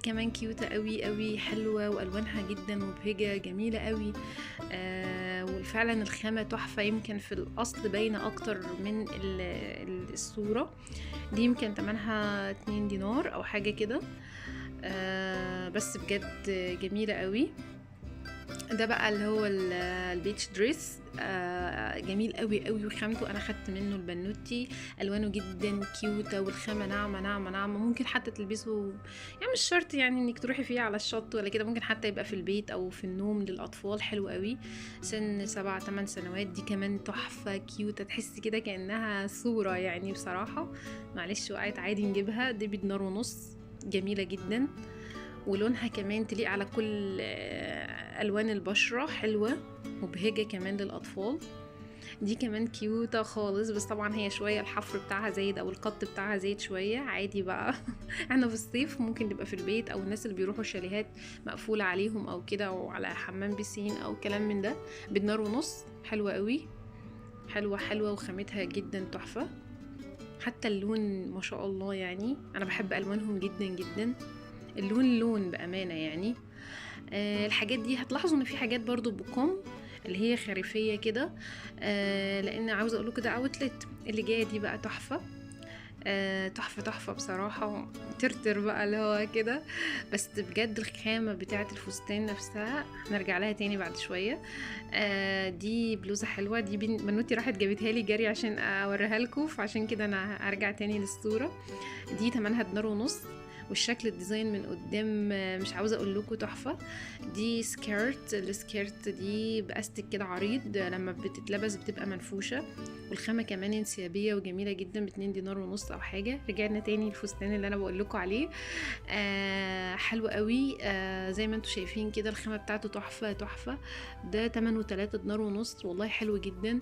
كمان كيوتة قوي قوي، حلوة والوانها جدا مبهجة جميلة قوي. وفعلا الخامة تحفة، يمكن في الاصل باينة اكتر من الصورة. دي يمكن تمنها 2 دينار او حاجة كده. بس بجد جميلة قوي. ده بقى اللي هو البيتش دريس، جميل قوي قوي، وخامته انا خدت منه البنوتي، الوانه جدا كيوتة، والخامة ناعمة ناعمة ناعمة. ممكن حتى تلبسه، يعني مش شرط يعني انك تروحي فيه على الشط ولا كده، ممكن حتى يبقى في البيت او في النوم للاطفال. حلو قوي، سن 7-8 سنوات. دي كمان تحفة كيوتة، تحسي كده كأنها صورة يعني بصراحة. معلش وقعت، عادي نجيبها. دي بدينار ونص، جميلة جدا، ولونها كمان تليق على كل الوان البشرة، حلوة مبهجة كمان للاطفال. دي كمان كيوتة خالص، بس طبعا هي شوية الحفر بتاعها زايد او القط بتاعها زايد شوية، عادي بقى. احنا في الصيف ممكن نبقى في البيت، او الناس اللي بيروحوا شاليهات مقفولة عليهم او كده، او على حمام بيسين او كلام من ده. بدينار ونص، حلوة قوي، حلوة حلوة، وخامتها جدا تحفة. حتى اللون ما شاء الله، يعني انا بحب الوانهم جدا جدا. اللون لون بأمانة يعني. الحاجات دي هتلاحظوا ان في حاجات برضو بكم اللي هي خريفية كده. لان عاوزة اقولكوا ده اوتلت اللي جاية دي بقى تحفة. تحفة تحفة بصراحة، ترتر بقى اللي هو كده. بس بجد الخامة بتاعة الفستان نفسها هنرجع لها تاني بعد شوية. دي بلوزة حلوة، دي بنوتي راحت جابتها لي جري عشان اوريها لكم، فعشان كده انا هرجع تاني للصورة. دي تمنها دينار ونص، والشكل الديزاين من قدام مش عاوزه اقول لكم تحفه. دي سكيرت، السكيرت دي باستك كده عريض، لما بتتلبس بتبقى منفوشه، والخامه كمان انسيابيه وجميله جدا. ب2 دينار ونص او حاجه. رجعنا تاني الفستان اللي انا بقول لكم عليه. حلو قوي. زي ما انتم شايفين كده، الخامه بتاعته تحفه تحفه. ده 8 و3 دينار ونص، والله حلو جدا.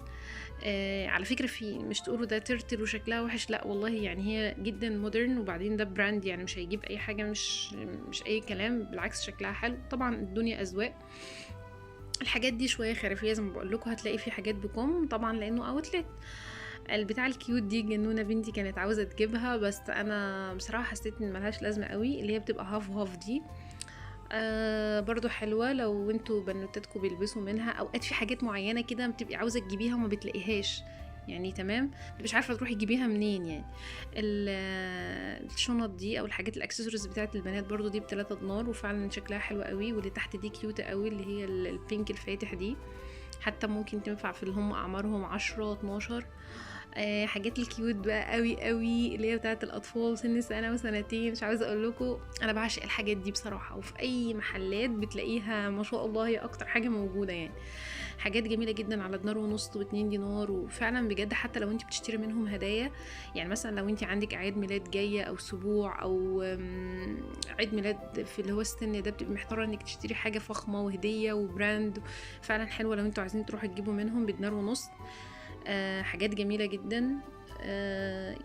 على فكرة، في مش تقولوا ده ترتر وشكلها وحش، لا والله، يعني هي جدا مودرن، وبعدين ده براند يعني مش هيجيب اي حاجة، مش اي كلام، بالعكس شكلها حلو. طبعا الدنيا اذواق. الحاجات دي شوية خريفية زي ما بقول لكم، هتلاقي في حاجات بكم طبعا لانه اوتلت. البتاع الكيوت دي جنونة بنتي كانت عاوزة تجيبها، بس انا بصراحة حسيت ان ملهاش لازمة قوي، اللي هي بتبقى هاف هاف دي. برضو حلوة لو انتوا بنوتاتكم بيلبسوا منها. اوقات في حاجات معينة كده بتبقي عاوزة تجيبيها وما بتلاقيهاش، يعني تمام، مش عارفة تروحي تجيبيها منين يعني. الشنط دي او الحاجات الاكسسوارز بتاعت البنات برضو دي ب3 دينار، وفعلا شكلها حلو قوي. واللي تحت دي كيوتة قوي، اللي هي البينك الفاتح دي، حتى ممكن تنفع في اللي هم اعمارهم 10-12. حاجات الكيوت بقى قوي قوي، اللي هي بتاعت الاطفال سن سنه وسنتين. مش عاوزه اقول لكم انا بعشق الحاجات دي بصراحه، وفي اي محلات بتلاقيها ما شاء الله، هي اكتر حاجه موجوده يعني. حاجات جميله جدا على دينار ونص و2 دينار، وفعلا بجد حتى لو انت بتشتري منهم هدايا، يعني مثلا لو انت عندك عيد ميلاد جايه او سبوع او عيد ميلاد في اللي هو السن ده، بتبقي محتاره انك تشتري حاجه فخمه وهديه وبراند، فعلا حلوه لو انتوا عايزين تروحوا تجيبوا منهم بدينار ونص. حاجات جميلة جدا.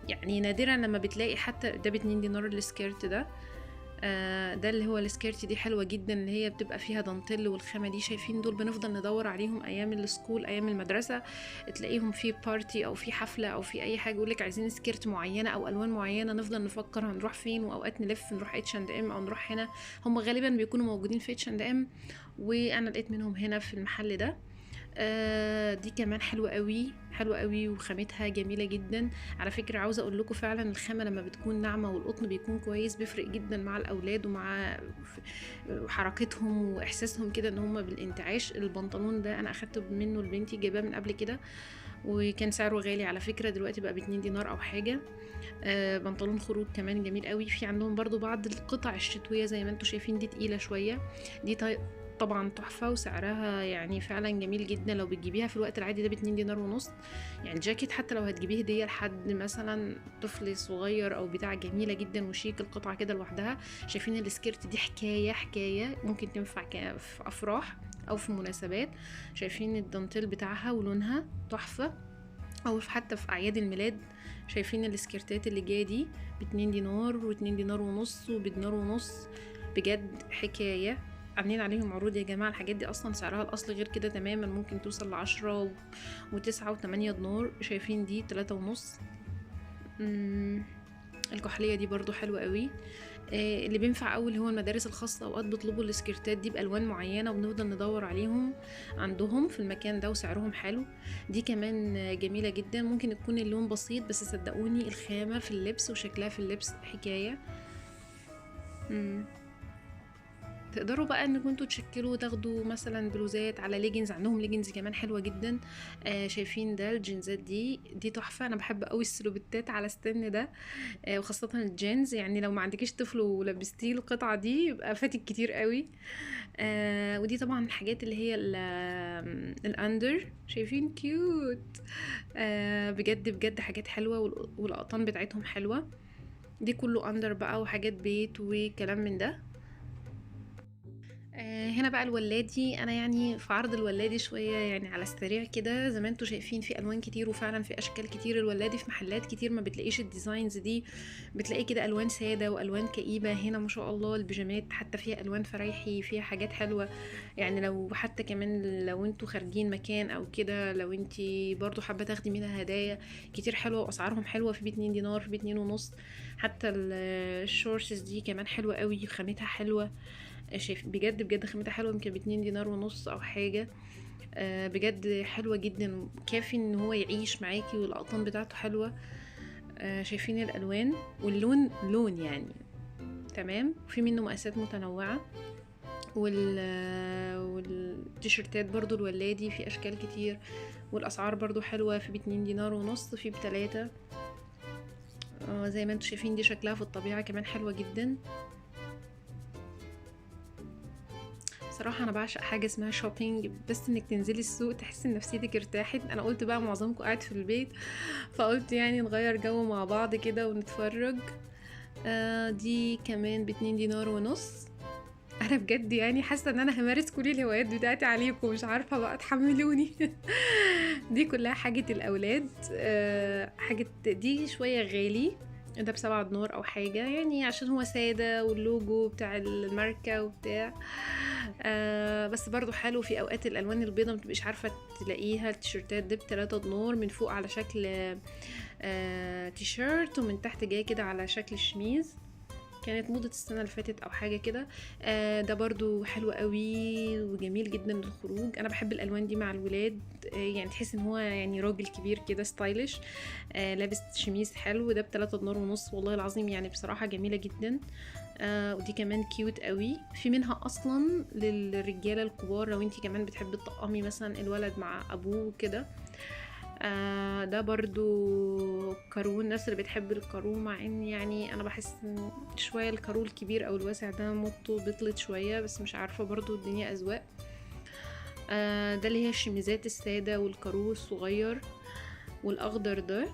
يعني نادرا لما بتلاقي حتى ده ب2 دينار السكيرت ده. ده اللي هو السكيرت دي حلوة جدا، اللي هي بتبقى فيها دانتيل، والخامة دي شايفين دول بنفضل ندور عليهم ايام السكول، ايام المدرسة، تلاقيهم في بارتي او في حفلة او في اي حاجة، يقولك عايزين سكيرت معينة او الوان معينة، نفضل نفكر هنروح فين، واوقات نلف نروح H&M او نروح هنا. هم غالبا بيكونوا موجودين في H&M، وانا لقيت منهم هنا في المحل ده. دي كمان حلوة قوي، حلوة قوي، وخامتها جميلة جدا. على فكرة عاوزة اقول لكم فعلا الخامة لما بتكون ناعمة والقطن بيكون كويس، بيفرق جدا مع الاولاد ومع حركتهم واحساسهم كده ان هم بالانتعاش. البنطلون ده انا اخدته منه لبنتي، جايباه من قبل كده، وكان سعره غالي على فكرة، دلوقتي بقى ب2 دينار او حاجة. بنطلون خروج كمان جميل قوي. في عندهم برضو بعض القطع الشتوية زي ما انتوا شايفين، دي تقيلة شوية، دي طبعا تحفة، وسعرها يعني فعلا جميل جدا. لو بتجيبيها في الوقت العادي ده ب2 دينار ونص. يعني الجاكيت حتى لو هتجيبيه هدية لحد مثلا طفل صغير او بتاع، جميلة جدا وشيك القطعة كده لوحدها. شايفين السكيرت دي حكاية حكاية، ممكن تنفع في افراح او في مناسبات. شايفين الدانتيل بتاعها ولونها تحفة، او حتى في اعياد الميلاد. شايفين السكيرتات اللي جايه دي ب2 دينار و2 دينار ونص وبدينار ونص، بجد حكايه. عاملين عليهم عروض يا جماعه. الحاجات دي اصلا سعرها الاصلي غير كده تماما، ممكن توصل ل10 و9 و8 دينار. شايفين دي 3 ونص. الكحليه دي برضو حلوه قوي. اللي بينفع قوي اللي هو المدارس الخاصة، اوقات بيطلبوا السكرتات دي بألوان معينة وبنفضل ندور عليهم عندهم في المكان ده وسعرهم حلو. دي كمان جميلة جدا، ممكن تكون اللون بسيط بس صدقوني الخامة في اللبس وشكلها في اللبس حكاية. مم. تقدروا بقى انكم انتوا تشكلوا وتاخدوا مثلا بلوزات على ليجنز، عندهم ليجنز كمان حلوه جدا. شايفين ده الجينزات دي تحفه، انا بحب قوي السلوبتات على السن ده. وخاصه الجينز، يعني لو ما عندكيش طفل ولبستيه القطعه دي يبقى فاتك كتير قوي. ودي طبعا الحاجات اللي هي الاندر، شايفين كيوت. بجد بجد حاجات حلوه، والاقطان بتاعتهم حلوه. دي كله اندر بقى وحاجات بيت وكلام من ده. هنا بقى الولادي، انا يعني في عرض الولادي شويه يعني على السريع كده، زي ما انتوا شايفين في الوان كتير وفعلا في اشكال كتير. الولادي في محلات كتير ما بتلاقيش الديزاينز دي، بتلاقي كده الوان ساده والوان كئيبه. هنا ما شاء الله البيجامات حتى فيها الوان فرايحي، فيها حاجات حلوه. يعني لو حتى كمان لو انتوا خارجين مكان او كده، لو انتي برضو حابه تاخدي منها هدايا كتير حلوه واسعارهم حلوه، في ب2 دينار، في ب2.5. حتى الشورتس دي كمان حلوه قوي، خامتها حلوه. شايف بجد بجد خامتها حلوه، يمكن ب2 دينار ونص او حاجه. بجد حلوه جدا، كافي ان هو يعيش معاكي، والاقطان بتاعته حلوه. شايفين الالوان واللون لون يعني تمام. في منه مقاسات متنوعه، والتيشيرتات برضو الولادي في اشكال كتير، والاسعار برضو حلوه، في ب2 دينار ونص، في ب3. زي ما انتوا شايفين دي شكلها في الطبيعه كمان حلوه جدا. صراحة أنا بعشق حاجة اسمها شوبينج، بس إنك تنزلي السوق تحسي إن نفسيتك ارتاحت. أنا قلت بقى معظمكم قاعد في البيت، فقلت يعني نغير جو مع بعض كده ونتفرج. دي كمان ب2 دينار ونص. أنا بجد يعني حاسة إن أنا همارس كل الهوايات بتاعتي عليكم، مش عارفة بقى تحملوني. دي كلها حاجة الأولاد. حاجة دي شوية غالي، ده ب7 دينار أو حاجة، يعني عشان هو سادة واللوجو بتاع الماركة وبتاع. بس برضو حلو. في أوقات الألوان البيضة متبقيش عارفة تلاقيها. التيشيرتات دي ب3 دينار، من فوق على شكل تيشيرت، ومن تحت جاي كده على شكل شميز، كانت موضة السنة اللي فاتت او حاجة كده. ده برضو حلو قوي وجميل جدا للخروج. انا بحب الالوان دي مع الولاد. يعني تحس ان هو يعني راجل كبير كده ستايلش، لابس شميز حلو. ده ب3 دينار ونص، والله العظيم يعني بصراحة جميلة جدا. ودي كمان كيوت قوي. في منها اصلا للرجالة الكبار، لو انتي كمان بتحبي تطقمي مثلا الولد مع ابوه كده. ده برضو كارو، الناس اللي بتحب الكارو، مع ان يعني انا بحس ان شوية الكارو الكبير او الواسع ده موضته بطلت شوية، بس مش عارفة برضو الدنيا اذواق. ده اللي هي الشميزات السادة والكارو الصغير والاخضر ده.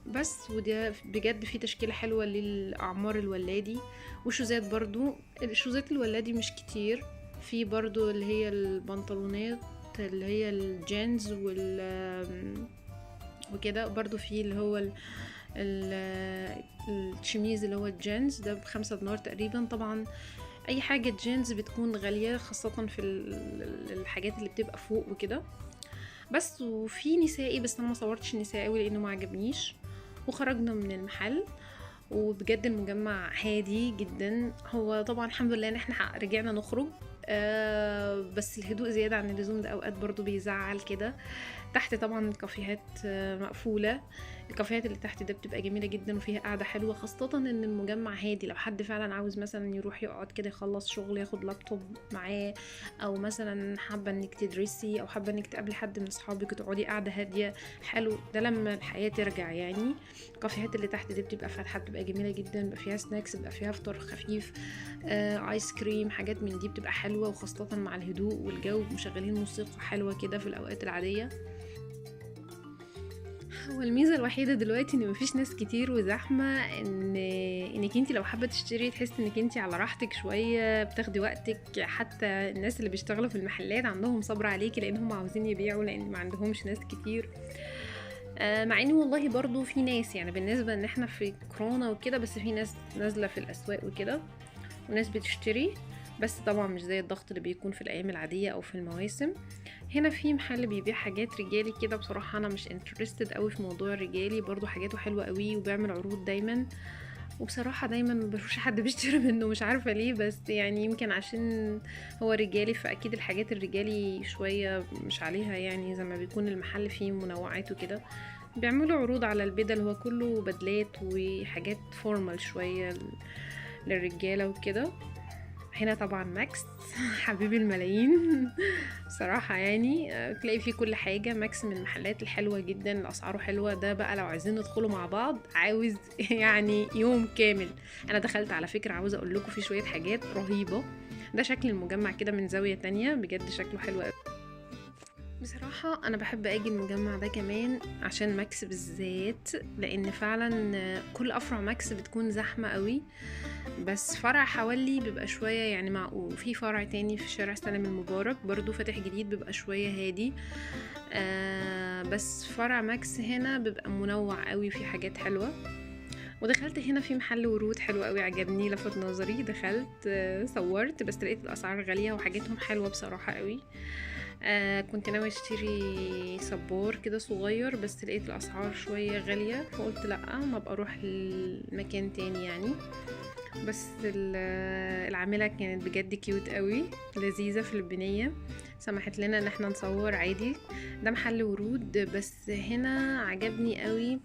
بس وده بجد في تشكيلة حلوة للأعمار الولادي. وشوزات برضو، الشوزات الولادي مش كتير. في برضو اللي هي البنطلونات اللي هي الجينز وكده. برضو في اللي هو الشميز اللي هو الجينز ده ب5 دينار تقريبا. طبعا اي حاجة جينز بتكون غالية، خاصة في الحاجات اللي بتبقى فوق وكده. بس وفي نسائي، بس انا ما صورتش نسائي قوي لانه ما عجبنيش. وخرجنا من المحل، وبجد المجمع هادي جدا. هو طبعا الحمد لله ان احنا رجعنا نخرج، بس الهدوء زيادة عن اللزوم ده اوقات برضو بيزعل كده. تحت طبعا الكافيهات مقفولة. الكافيهات اللي تحت ده بتبقى جميلة جدا وفيها قاعدة حلوة، خاصة ان المجمع هادي. لو حد فعلا عاوز مثلا يروح يقعد كده يخلص شغل، ياخد لابتوب معاه، او مثلا حابة انك تدرسي، او حابة انك تقابلي حد من اصحابك وتقعدي قاعدة هادية، حلو ده لما الحياة ترجع يعني. الكافيهات اللي تحت دي بتبقى فاتحة، بتبقى جميلة جدا، بيبقى فيها سناكس، بيبقى فيها فطار خفيف، ايس كريم، حاجات من دي بتبقى حلوة. وخاصة مع الهدوء والجو، مشغلين موسيقى حلوة كده في الاوقات العادية. هو الميزة الوحيدة دلوقتي ان مفيش ناس كتير وزحمة، انك انتي لو حابة تشتري تحسي انك انتي على راحتك شوية، بتاخدي وقتك. حتى الناس اللي بيشتغلوا في المحلات عندهم صبر عليكي، لانهم عاوزين يبيعوا، لان ما عندهمش ناس كتير. مع ان والله برضو في ناس، يعني بالنسبة ان احنا في كورونا وكده، بس في ناس نازلة في الاسواق وكده، وناس بتشتري. بس طبعا مش زي الضغط اللي بيكون في الايام العادية او في المواسم. هنا في محل بيبيع حاجات رجالي كده، بصراحة انا مش انترستد قوي في موضوع الرجالي، برضو حاجاته حلوة قوي وبيعمل عروض دايما. وبصراحة دايما ما بشوفش حد بيشتري منه، مش عارفة ليه، بس يعني يمكن عشان هو رجالي، فأكيد الحاجات الرجالي شوية مش عليها، يعني زي ما بيكون المحل فيه منوعات وكده بيعملوا عروض على البدل، هو كله بدلات وحاجات فورمال شوية للرجالة وكده. هنا طبعا ماكس حبيبي الملايين بصراحة يعني تلاقي فيه كل حاجة. ماكس من المحلات الحلوة جدا، أسعاره حلوة. ده بقى لو عايزين ندخلوا مع بعض عاوز يعني يوم كامل. أنا دخلت على فكرة، عاوزة أقول لكم فيه شوية حاجات رهيبة. ده شكل المجمع كده من زاوية تانية، بجد شكله حلو قوي. بصراحة أنا بحب أجي المجمع ده كمان عشان ماكس بالذات، لأن فعلا كل أفرع ماكس بتكون زحمة قوي، بس فرع حوالي بيبقى شوية يعني معقول. في فرع تاني في شارع سلام المبارك برضو فاتح جديد، بيبقى شوية هادي. بس فرع ماكس هنا بيبقى منوع قوي، في حاجات حلوة. ودخلت هنا في محل ورود حلو قوي، عجبني لفت نظري. دخلت صورت، بس لقيت الأسعار غالية وحاجاتهم حلوة بصراحة قوي. كنت ناوي اشتري صبار كده صغير، بس لقيت الاسعار شوية غالية، فقلت لا، ما ابقى اروح المكان تاني يعني. بس العاملة كانت بجد كيوت قوي، لذيذة فلبينية، سمحت لنا ان احنا نصور عادي. ده محل ورود، بس هنا عجبني قوي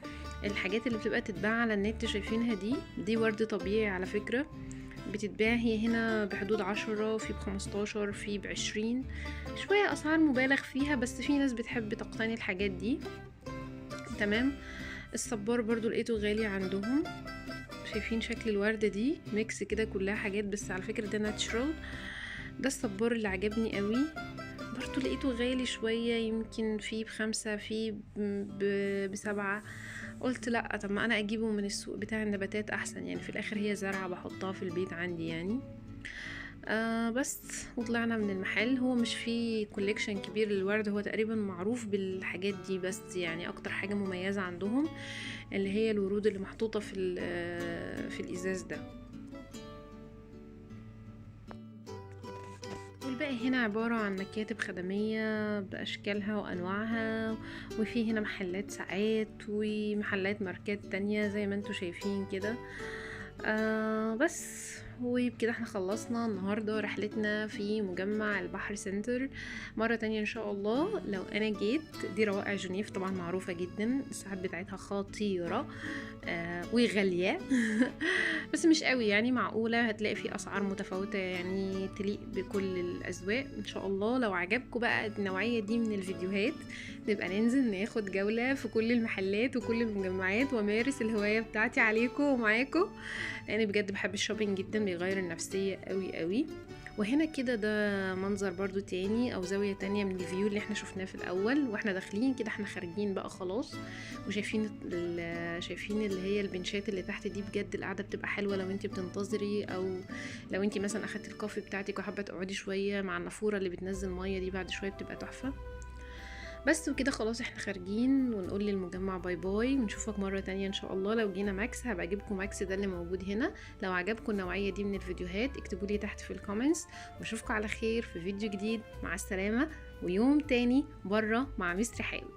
الحاجات اللي بتبقى تتباع على النت شايفينها دي ورد طبيعي على فكرة، بتتباع هي هنا بحدود 10، في ب15، في ب20. شوية أسعار مبالغ فيها، بس في ناس بتحب تقتني الحاجات دي. تمام. الصبار برضو لقيته غالي عندهم. شايفين شكل الوردة دي ميكس كده كلها حاجات، بس على فكرة ده ناتشرال. ده الصبار اللي عجبني قوي، برضو لقيته غالي شوية، يمكن فيه ب5، فيه ب7. قلت لا، طب ما انا اجيبه من السوق بتاع النباتات احسن، يعني في الاخر هي زرعة بحطها في البيت عندي يعني. بس وطلعنا من المحل. هو مش فيه كوليكشن كبير للورد، هو تقريبا معروف بالحاجات دي، بس يعني اكتر حاجة مميزة عندهم اللي هي الورود اللي محطوطة في الازاز ده. والباقي هنا عبارة عن مكاتب خدمية بأشكالها وأنواعها، وفي هنا محلات ساعات ومحلات ماركات تانية زي ما انتوا شايفين كده. بس وبكده احنا خلصنا النهاردة رحلتنا في مجمع البحر سنتر. مرة تانية ان شاء الله لو انا جيت. دي روائع جنيف طبعا معروفة جدا، الساعات بتاعتها خطيرة وغالية بس مش قوي يعني، معقولة، هتلاقي في اسعار متفاوتة يعني تليق بكل الاذواق ان شاء الله. لو عجبكم بقى النوعية دي من الفيديوهات نبقى ننزل ناخد جولة في كل المحلات وكل المجمعات، وامارس الهواية بتاعتي عليكم ومعاكم، لأني بجد بحب الشوبينج جدا، بيغير النفسية قوي قوي. وهنا كده ده منظر برضو تاني او زاوية تانية من الفيو اللي احنا شفناه في الاول. واحنا داخلين كده احنا خارجين بقى خلاص، وشايفين شايفين اللي هي البنشات اللي تحت دي، بجد القعدة بتبقى حلوة لو انت بتنتظري، او لو انت مثلا اخدتي الكوفي بتاعتك وحابة تقعدي شوية مع النافورة اللي بتنزل مية دي بعد شوية، بتبقى تحفة. بس وكده خلاص احنا خارجين، ونقول للمجمع باي باي، ونشوفك مرة تانية ان شاء الله. لو جينا ماكس هبقى اجيبكم ماكس ده اللي موجود هنا. لو عجبكم النوعية دي من الفيديوهات اكتبوا لي تحت في الكومنتس، واشوفكم على خير في فيديو جديد. مع السلامة، ويوم تاني برا مع مستر حاوي.